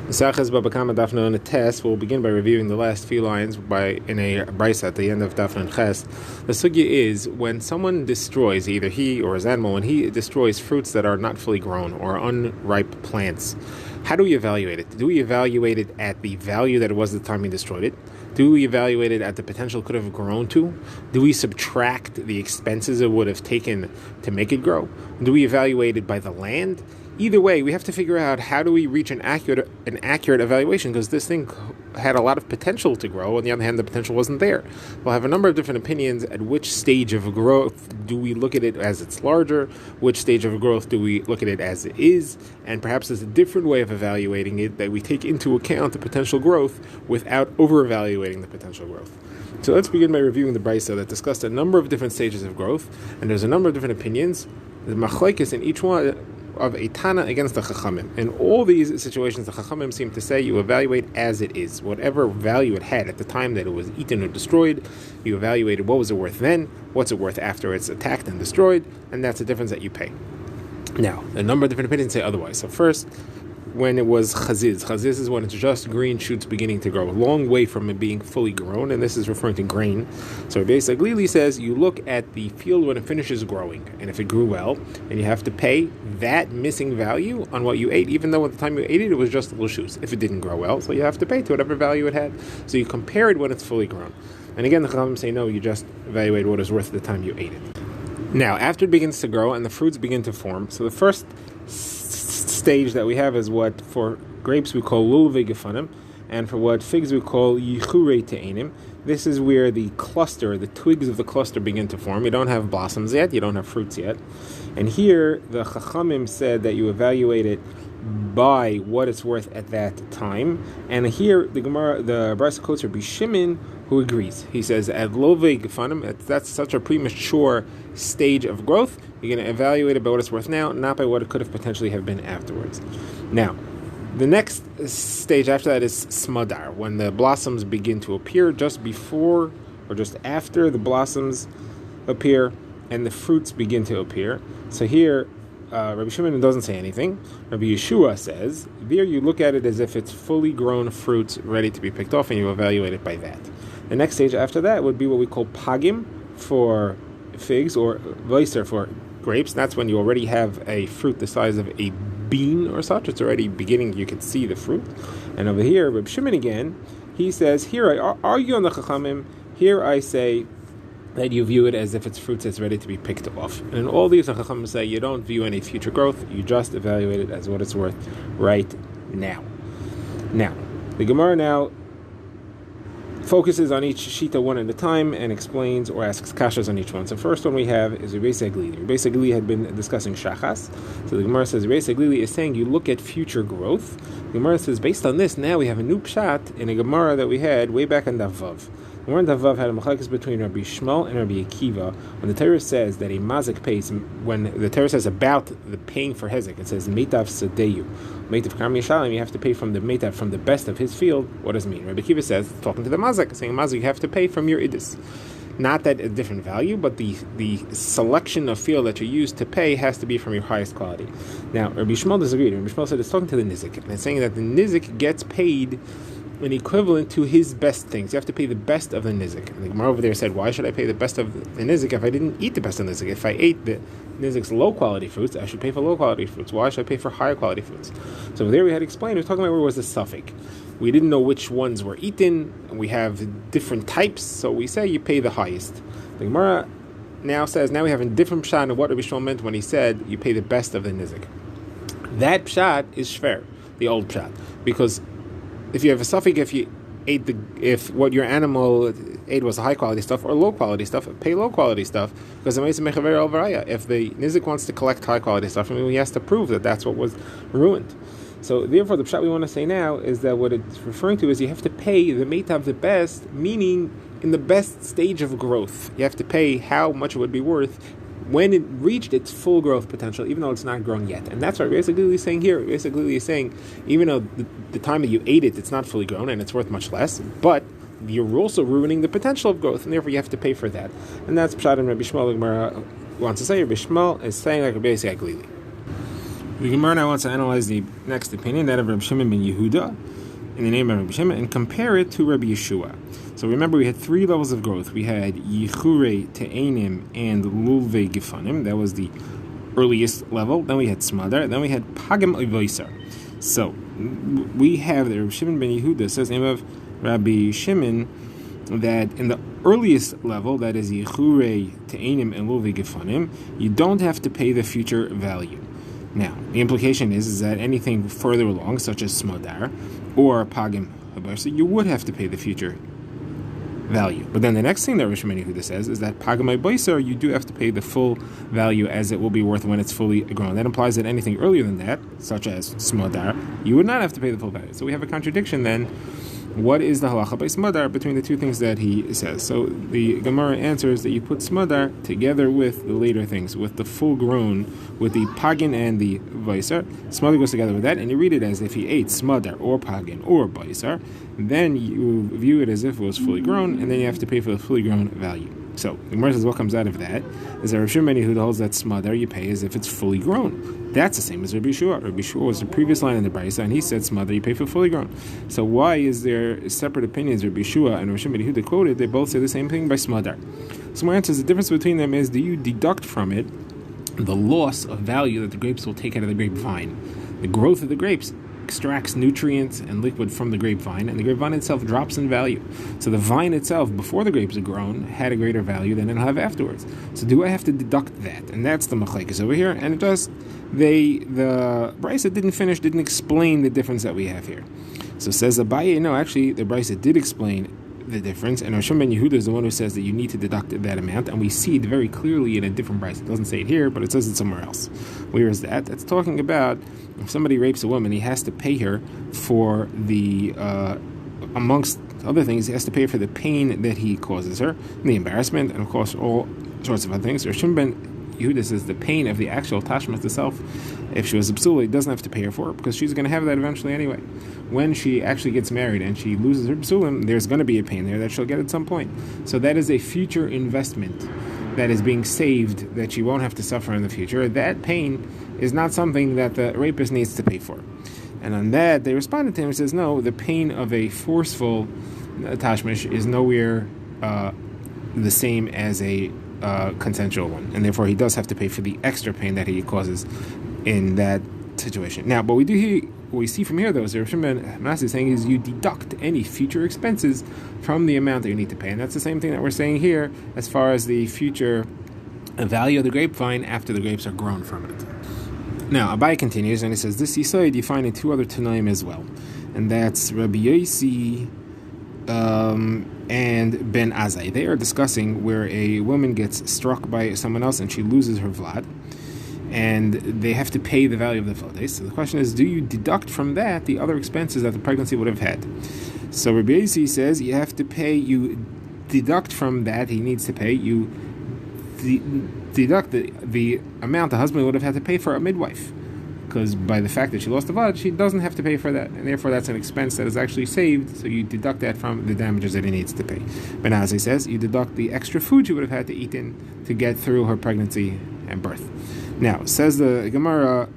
Sachas Bava Kamma Dafna on a test. We'll begin by reviewing the last few lines in a brisa at the end of Dafna and Ches. The sugya is when someone destroys, either he or his animal, when he destroys fruits that are not fully grown or unripe plants, how do we evaluate it? Do we evaluate it at the value that it was at the time he destroyed it? Do we evaluate it at the potential it could have grown to? Do we subtract the expenses it would have taken to make it grow? Do we evaluate it by the land? Either way, we have to figure out how do we reach an accurate evaluation, because this thing had a lot of potential to grow. On the other hand, the potential wasn't there. We'll have a number of different opinions at which stage of growth do we look at it as it's larger, which stage of growth do we look at it as it is, and perhaps there's a different way of evaluating it that we take into account the potential growth without over-evaluating the potential growth. So let's begin by reviewing the brisa that discussed a number of different stages of growth, and there's a number of different opinions. The machlokes in each one of a Tana against the Chachamim. In all these situations, the Chachamim seem to say you evaluate as it is. Whatever value it had at the time that it was eaten or destroyed, you evaluated what was it worth then, what's it worth after it's attacked and destroyed, and that's the difference that you pay. Now, a number of different opinions say otherwise. So first, when it was chaziz. Chaziz is when it's just green shoots beginning to grow, a long way from it being fully grown, and this is referring to grain. So Rabbi Saglili says you look at the field when it finishes growing, and if it grew well, and you have to pay that missing value on what you ate, even though at the time you ate it, it was just little shoots. If it didn't grow well, so you have to pay to whatever value it had. So you compare it when it's fully grown. And again, the Chachamim say no, you just evaluate what it's worth at the time you ate it. Now, after it begins to grow and the fruits begin to form, so the first stage that we have is what for grapes we call lulve gefanim, and for what figs we call yichure te'enim. This is where the twigs of the cluster begin to form. You don't have blossoms yet, you don't have fruits yet. And here, the Chachamim said that you evaluate it by what it's worth at that time. And here, the Brisa quotes Rabbi Shimon, who agrees. He says, at love gefanim, that's such a premature stage of growth, you're going to evaluate it by what it's worth now, not by what it could have potentially have been afterwards. Now, the next stage after that is smadar, when the blossoms begin to appear just before or just after the blossoms appear and the fruits begin to appear. So here, Rabbi Shimon doesn't say anything. Rabbi Yeshua says, there you look at it as if it's fully grown fruits ready to be picked off, and you evaluate it by that. The next stage after that would be what we call pagim for figs, or veiser for grapes. That's when you already have a fruit the size of a bean or such. It's already beginning, you can see the fruit. And over here, Rabbi Shimon again, he says, here I argue on the Chachamim, here I say that you view it as if it's fruits that's ready to be picked off. And in all these, the Chachamim say you don't view any future growth, you just evaluate it as what it's worth right now. Now, the Gemara now focuses on each shita one at a time and explains or asks kashas on each one. So first one we have is Rabbi Saglili. Rabbi Saglili had been discussing shachas. So the Gemara says Rabbi Saglili is saying you look at future growth. The Gemara says based on this, now we have a new pshat in a Gemara that we had way back in Davav. The Gemara in Davav had a machlekes between Rabbi Shmuel and Rabbi Akiva. When the Torah says that a mazik pays, when the Torah says about the paying for hezek, it says meitav sadeyu. Meitav Karmi Yishalim, you have to pay from the meitav, from the best of his field. What does it mean? Rabbi Akiva says, talking to the mazik, saying mazik, you have to pay from your idis. Not that a different value, but the selection of field that you use to pay has to be from your highest quality. Now, Rabbi Shmuel disagreed. Rabbi Shmuel said it's talking to the nizik, and it's saying that the nizik gets paid an equivalent to his best things. You have to pay the best of the nizik. And the Gemara over there said, why should I pay the best of the nizik if I didn't eat the best of the nizik? If I ate the nizik's low quality fruits, I should pay for low quality fruits. Why should I pay for higher quality fruits? So over there we had explained, we were talking about where was the suffix. We didn't know which ones were eaten. We have different types, so we say you pay the highest. The Gemara now says, now we have a different pshat of what Rabbi Shmuel meant when he said you pay the best of the nizik. That pshat is shver, the old pshat, because if you have a suffix, if what your animal ate was high quality stuff or low quality stuff, pay low quality stuff, because if the nizik wants to collect high quality stuff, he has to prove that that's what was ruined. So therefore, the pshat we want to say now is that what it's referring to is you have to pay the meitav, the best, meaning in the best stage of growth. You have to pay how much it would be worth when it reached its full growth potential, even though it's not grown yet. And that's what basically is saying here. Basically is saying, even though the time that you ate it, it's not fully grown and it's worth much less, but you're also ruining the potential of growth, and therefore you have to pay for that. And that's pshat in Rabbi Shmuel. Gemara wants to say Rabbi Shmuel is saying like Rabbi Saglili. The Gemara now wants to analyze the next opinion, that of Rabbi Shimon ben Yehuda, in the name of Rabbi Shimon, and compare it to Rabbi Yeshua. So remember, we had three levels of growth. We had Yichure Te'enim and Lulve Gifanim. That was the earliest level. Then we had Smadar. Then we had Pagam Oivoisar. So we have the Rabbi Shimon ben Yehuda says, name of Rabbi Shimon, that in the earliest level, that is Yichure Te'enim and Lulve Gifanim, you don't have to pay the future value. Now, the implication is that anything further along, such as Smadar or Pagim Habarsa, you would have to pay the future value. But then the next thing that Rosh Yehuda says is that Pagam Habarsa, you do have to pay the full value as it will be worth when it's fully grown. That implies that anything earlier than that, such as Smadar, you would not have to pay the full value. So we have a contradiction then. What is the halacha by Smadar between the two things that he says? So the Gemara answers that you put Smadar together with the later things, with the full grown, with the Pagin and the Vaisar. Smadar goes together with that, and you read it as if he ate Smadar or Pagin or Vaisar. Then you view it as if it was fully grown, and then you have to pay for the fully grown value. So the Gemara says what comes out of that is that Rav Shimon who holds that Smadar you pay as if it's fully grown. That's the same as Rabbi Yeshua. Rabbi Yeshua was the previous line in the Brisa, and he said Smadar you pay for fully grown. So why is there separate opinions? Rabbi Yeshua and Rav Shimon who quoted, they both say the same thing by Smadar. So my answer is the difference between them is, do you deduct from it the loss of value that the grapes will take out of the grapevine? The growth of the grapes extracts nutrients and liquid from the grapevine, and the grapevine itself drops in value. So the vine itself, before the grapes are grown, had a greater value than it'll have afterwards. So do I have to deduct that? And that's the machlekes over here. And it does. The Brisa didn't explain the difference that we have here. So says Abaye, no, actually the Brisa did explain the difference, and Rosh ben Yehuda is the one who says that you need to deduct that amount, and we see it very clearly in a different Brisa. It doesn't say it here, but it says it somewhere else. Where is that? That's talking about if somebody rapes a woman, he has to pay her for the, amongst other things, he has to pay for the pain that he causes her, and the embarrassment, and of course all sorts of other things. Rosh ben Yehuda says the pain of the actual tashmas itself, if she was a psula, he doesn't have to pay her for it, because she's going to have that eventually anyway. When she actually gets married and she loses her psulim, there's going to be a pain there that she'll get at some point. So that is a future investment that is being saved that she won't have to suffer in the future. That pain is not something that the rapist needs to pay for. And on that, they responded to him and says, no, the pain of a forceful tashmish is nowhere the same as a consensual one, and therefore he does have to pay for the extra pain that he causes in that situation. Now, what we see from here, though, is Rav Shimon Manasseh is saying is you deduct any future expenses from the amount that you need to pay, and that's the same thing that we're saying here as far as the future value of the grapevine after the grapes are grown from it. Now, Abai continues, and he says this Yisod you find in two other Tanaim as well, and that's Rabbi Yossi and Ben Azai. They are discussing where a woman gets struck by someone else and she loses her vlad, and they have to pay the value of the vlad. So the question is, do you deduct from that the other expenses that the pregnancy would have had? So Rabbi Yossi says you have to pay, you deduct from that he needs to pay, you deduct the amount the husband would have had to pay for a midwife, because by the fact that she lost the vlad, she doesn't have to pay for that, and therefore that's an expense that is actually saved, so you deduct that from the damages that he needs to pay. But as he says, you deduct the extra food she would have had to eat in to get through her pregnancy and birth. Now, says the Gemara,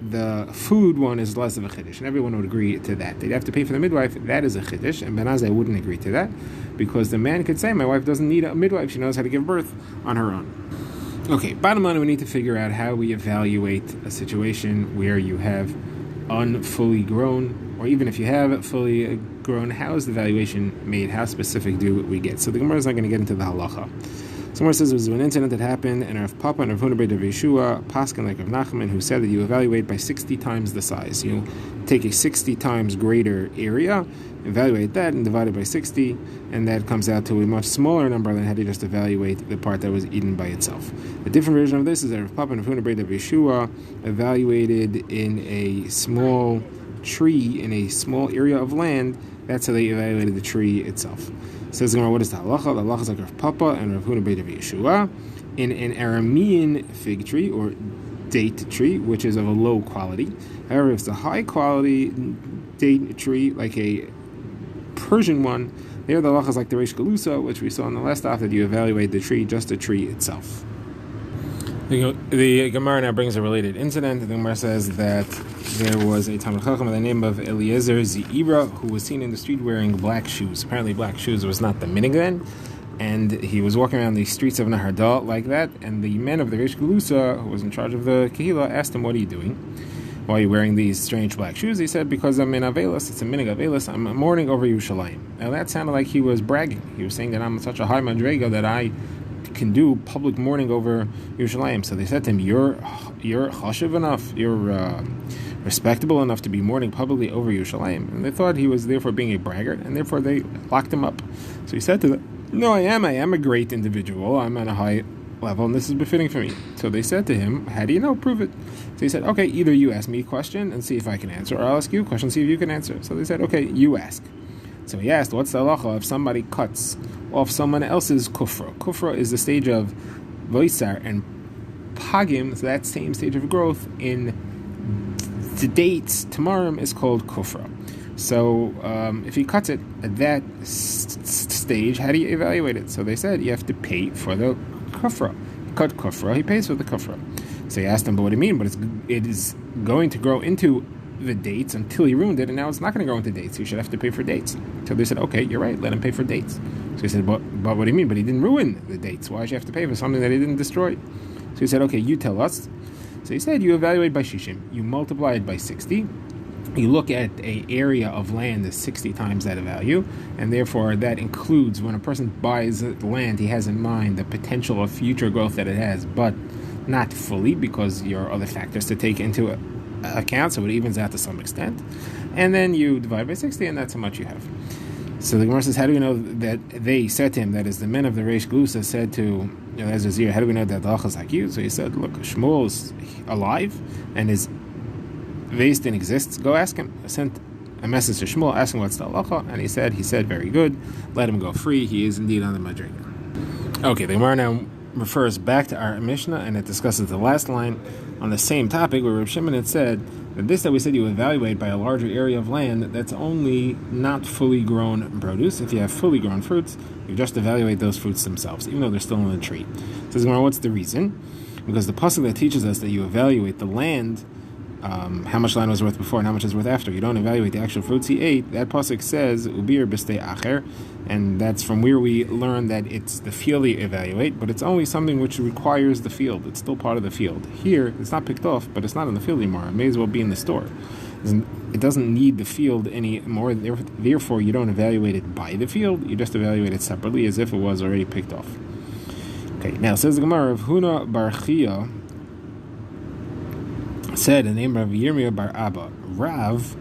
the food one is less of a chiddush, and everyone would agree to that. They'd have to pay for the midwife, that is a chiddush, and Ben Azai wouldn't agree to that, because the man could say, my wife doesn't need a midwife, she knows how to give birth on her own. Okay, bottom line, we need to figure out how we evaluate a situation where you have unfully grown, or even if you have fully grown, how is the valuation made? How specific do we get? So the Gemara is not going to get into the halacha. Somewhere says there was an incident that happened, and Rav Papa and Rav Huna Beit Rav Yeshua, Paskin like Rav Nachman, who said that you evaluate by 60 times the size. You take a 60 times greater area, evaluate that, and divide it by 60, and that comes out to a much smaller number than had you just evaluate the part that was eaten by itself. A different version of this is that Rav Papa and Rav Huna Beit Rav Yeshua evaluated in a small tree, in a small area of land. That's how they evaluated the tree itself. Says the Gemara, what is the halacha? The halacha is like Rav Papa and Rav Huna Beit Rav Yeshua in an Aramean fig tree or date tree, which is of a low quality. However, if it's a high quality date tree, like a Persian one, there the halacha is like the Reish Galusa, which we saw in the last daf, that you evaluate the tree, just the tree itself. The Gemara now brings a related incident. The Gemara says that there was a Talmid Chacham by the name of Eliezer Ze'ira who was seen in the street wearing black shoes. Apparently black shoes was not the minig then, and he was walking around the streets of Nahardal like that, and the man of the Reish Galusa, who was in charge of the Kehila, asked him, "What are you doing? Why are you wearing these strange black shoes?" He said, "Because I'm in Avelis, it's a minig Avelis, I'm mourning over Yerushalayim." Now that sounded like he was bragging. He was saying that I'm such a high madrega that I can do public mourning over Yerushalayim. So they said to him, you're chashuv enough, you're respectable enough to be mourning publicly over Yerushalayim. And they thought he was therefore being a braggart, and therefore they locked him up. So he said to them, "No, I am a great individual, I'm on a high level, and this is befitting for me." So they said to him, "How do you know? Prove it." So he said, "Okay, either you ask me a question and see if I can answer, or I'll ask you a question and see if you can answer." So they said, "Okay, you ask." So he asked, "What's the halacha if somebody cuts off someone else's kufra?" Kufra is the stage of voisar, and pagim is that same stage of growth in the dates. Tamarim is called kufra. So if he cuts it at that stage, how do you evaluate it? So they said you have to pay for the kufra. He cut kufra, he pays for the kufra. So he asked him, "But what do you mean? But it is going to grow into the dates until he ruined it, and now it's not going to grow into dates. You should have to pay for dates." So they said, "Okay, you're right. Let him pay for dates." So he said, "But what do you mean? But he didn't ruin the dates. Why should you have to pay for something that he didn't destroy?" So he said, "Okay, you tell us." So he said, "You evaluate by shishim. You multiply it by 60. You look at an area of land as 60 times that value, and therefore that includes when a person buys the land, he has in mind the potential of future growth that it has, but not fully because there are other factors to take into account, so it evens out to some extent. And then you divide by 60, and that's how much you have." So the Gemara says, how do we know that they said to him, that is the men of the Reish Galusa said to Ezra, how do we know that the halacha is like you? So he said, "Look, Shmuel is alive, and his Veis didn't exist. Go ask him." I sent a message to Shmuel asking what's the halacha, and he said, "Very good. Let him go free. He is indeed on the madrega." Okay, the Gemara now refers back to our Mishnah, and it discusses the last line on the same topic, where Reb Shimon had said that we said you evaluate by a larger area of land that's only not fully grown produce. If you have fully grown fruits, you just evaluate those fruits themselves, even though they're still in the tree. So Gemara, what's the reason? Because the pasuk that teaches us that you evaluate the land, how much land was worth before and how much is worth after. You don't evaluate the actual fruits he ate. That pasuk says ubir b'stei acher, and that's from where we learn that it's the field you evaluate, but it's only something which requires the field. It's still part of the field. Here, it's not picked off, but it's not in the field anymore. It may as well be in the store. It doesn't need the field anymore. Therefore, you don't evaluate it by the field. You just evaluate it separately as if it was already picked off. Okay, now says the Gemara of Huna Bar Chia said, in the name of Yirmiyah Bar Abba, Rav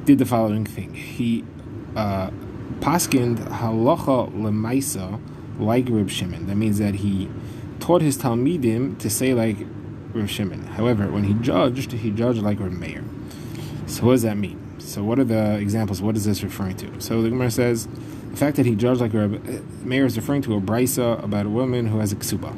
did the following thing. He paskind halacha lemaisa like Reb Shimon. That means that he taught his talmidim to say like Reb Shimon. However, when he judged like Reb Meir. So what does that mean? So what are the examples? What is this referring to? So the Gemara says the fact that he judged like Reb Meir is referring to a brisa about a woman who has a ksuba,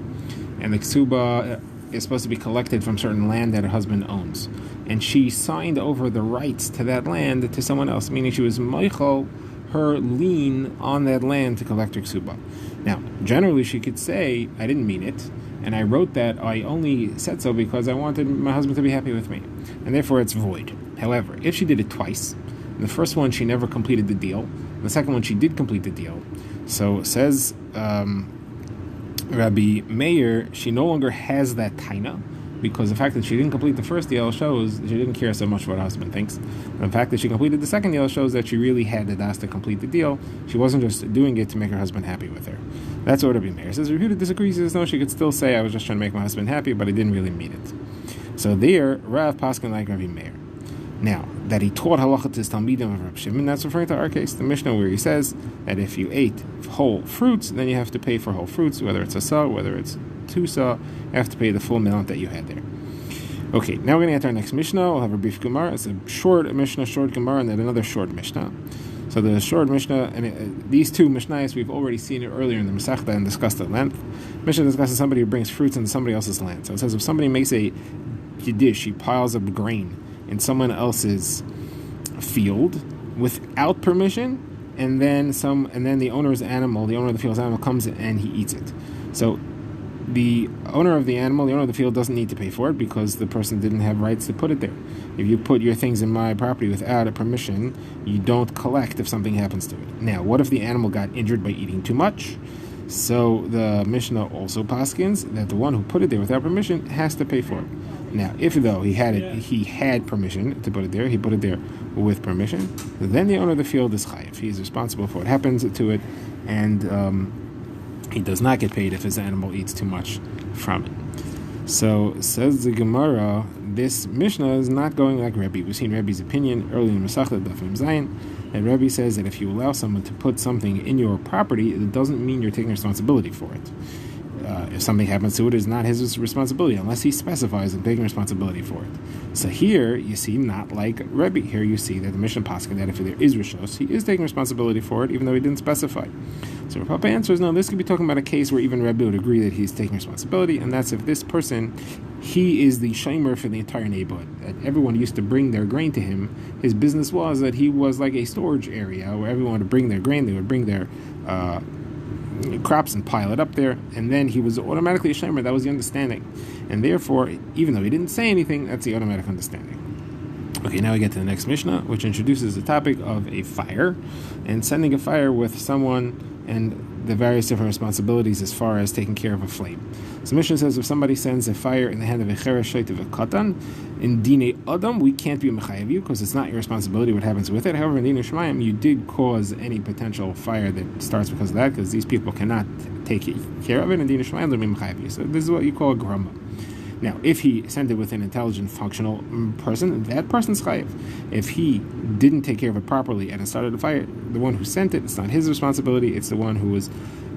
and the ksuba is supposed to be collected from certain land that her husband owns, and she signed over the rights to that land to someone else, meaning she was meichel her lien on that land to collect her ksuba. Now, generally she could say, "I didn't mean it, and I wrote that I only said so because I wanted my husband to be happy with me, and therefore it's void." However, if she did it twice, in the first one she never completed the deal, the second one she did complete the deal, so says Rabbi Meir, she no longer has that taina, because the fact that she didn't complete the first deal shows she didn't care so much what her husband thinks. And the fact that she completed the second deal shows that she really had the das to complete the deal. She wasn't just doing it to make her husband happy with her. That's what Rabbi Meir says. Refuted disagrees. He says, no, she could still say, "I was just trying to make my husband happy, but I didn't really mean it." So there, Rav Paskin like Rabbi Meir. Now, that he taught halacha to his talmidim of Reb Shimon, that's referring to our case, the Mishnah, where he says that if you ate whole fruits, then you have to pay for whole fruits, whether it's a sa, whether it's 2 sa, you have to pay the full amount that you had there. Okay, now we're going to get to our next Mishnah. We'll have a brief Gemara. It's a short Mishnah, short Gemara, and then another short Mishnah. So the short Mishnah, and these two Mishnayos, we've already seen it earlier in the Masechta and discussed at length. Mishnah discusses somebody who brings fruits into somebody else's land. So it says if somebody makes a dish, he piles up grain in someone else's field without permission, and then the owner of the field's animal comes and he eats it. So the owner of the animal, the owner of the field, doesn't need to pay for it because the person didn't have rights to put it there. If you put your things in my property without a permission, you don't collect if something happens to it. Now, what if the animal got injured by eating too much? So the Mishnah also paskins that the one who put it there without permission has to pay for it. Now, if though he had permission to put it there, he put it there with permission, then the owner of the field is chayiv. He is responsible for what happens to it, and he does not get paid if his animal eats too much from it. So says the Gemara, this Mishnah is not going like Rebbe. We've seen Rebbe's opinion earlier in Masechta Daf Mem Zayin, and Rebbe says that if you allow someone to put something in your property, it doesn't mean you're taking responsibility for it. If something happens to it, it's not his responsibility unless he specifies and taking responsibility for it. So here you see not like Rebbe. Here you see that the Mishnah Paskin that if there is rishos, he is taking responsibility for it, even though he didn't specify. So Rav Papa answers, no, this could be talking about a case where even Rebbe would agree that he's taking responsibility, and that's if this person, he is the shomer for the entire neighborhood. That everyone used to bring their grain to him. His business was that he was like a storage area where everyone would bring their grain. They would bring their crops and pile it up there, and then he was automatically a shomer. That was the understanding, and therefore, even though he didn't say anything, that's the automatic understanding. Okay, now we get to the next Mishnah, which introduces the topic of a fire and sending a fire with someone and the various different responsibilities as far as taking care of a flame. So Mishnah says if somebody sends a fire in the hand of a cheresh sheit of a katan, in Dine Adam, we can't be mechayev you because it's not your responsibility what happens with it. However, in Dine Shemaim, you did cause any potential fire that starts because of that, because these people cannot take care of it, and Dine Shemaim, they'll be mechayev you. So this is what you call a grumma. Now, if he sent it with an intelligent, functional person, that person's chayiv. If he didn't take care of it properly and it started a fire, the one who sent it, it's not his responsibility, it's the one who was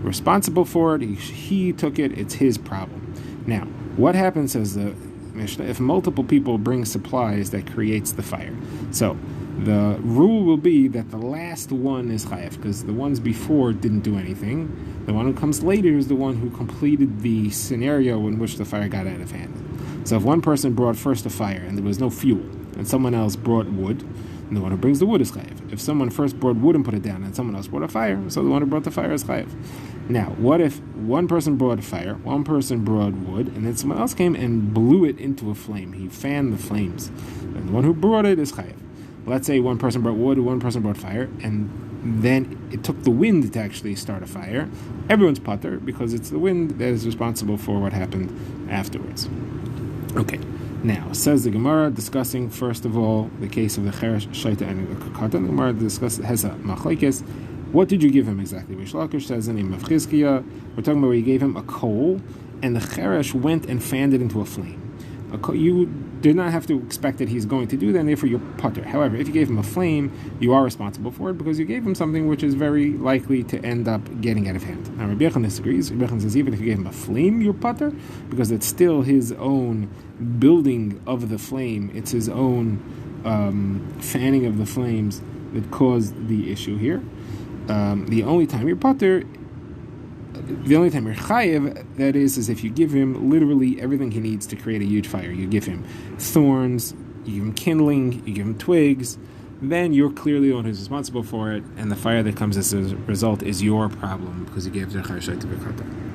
responsible for it, he took it, it's his problem. Now, what happens, says the Mishnah, if multiple people bring supplies that creates the fire? So, the rule will be that the last one is chayiv, because the ones before didn't do anything. The one who comes later is the one who completed the scenario in which the fire got out of hand. So if one person brought first a fire and there was no fuel, and someone else brought wood, and the one who brings the wood is chayiv. If someone first brought wood and put it down, and someone else brought a fire, so the one who brought the fire is chayiv. Now, what if one person brought fire, one person brought wood, and then someone else came and blew it into a flame? He fanned the flames. And the one who brought it is chayiv. Let's say one person brought wood, one person brought fire, and then it took the wind to actually start a fire. Everyone's putter because it's the wind that is responsible for what happened afterwards. Okay, now says the Gemara, discussing first of all the case of the cheresh shaita and the katan. The Gemara has a machlekes. What did you give him exactly? Rish Lakish says the name of Chizkiah. We're talking about where you gave him a coal, and the cheresh went and fanned it into a flame. You did not have to expect that he's going to do that, and therefore you're putter. However, if you gave him a flame, you are responsible for it because you gave him something which is very likely to end up getting out of hand. Now, Rabbi Yechon disagrees. Rabbi Yechon says even if you gave him a flame, you're putter because it's still his own building of the flame. It's his own fanning of the flames that caused the issue here. The only time you're putter, the only time you're chayiv, that is if you give him literally everything he needs to create a huge fire. You give him thorns, you give him kindling, you give him twigs, then you're clearly the one who's responsible for it, and the fire that comes as a result is your problem because you gave the cheresh to be katan.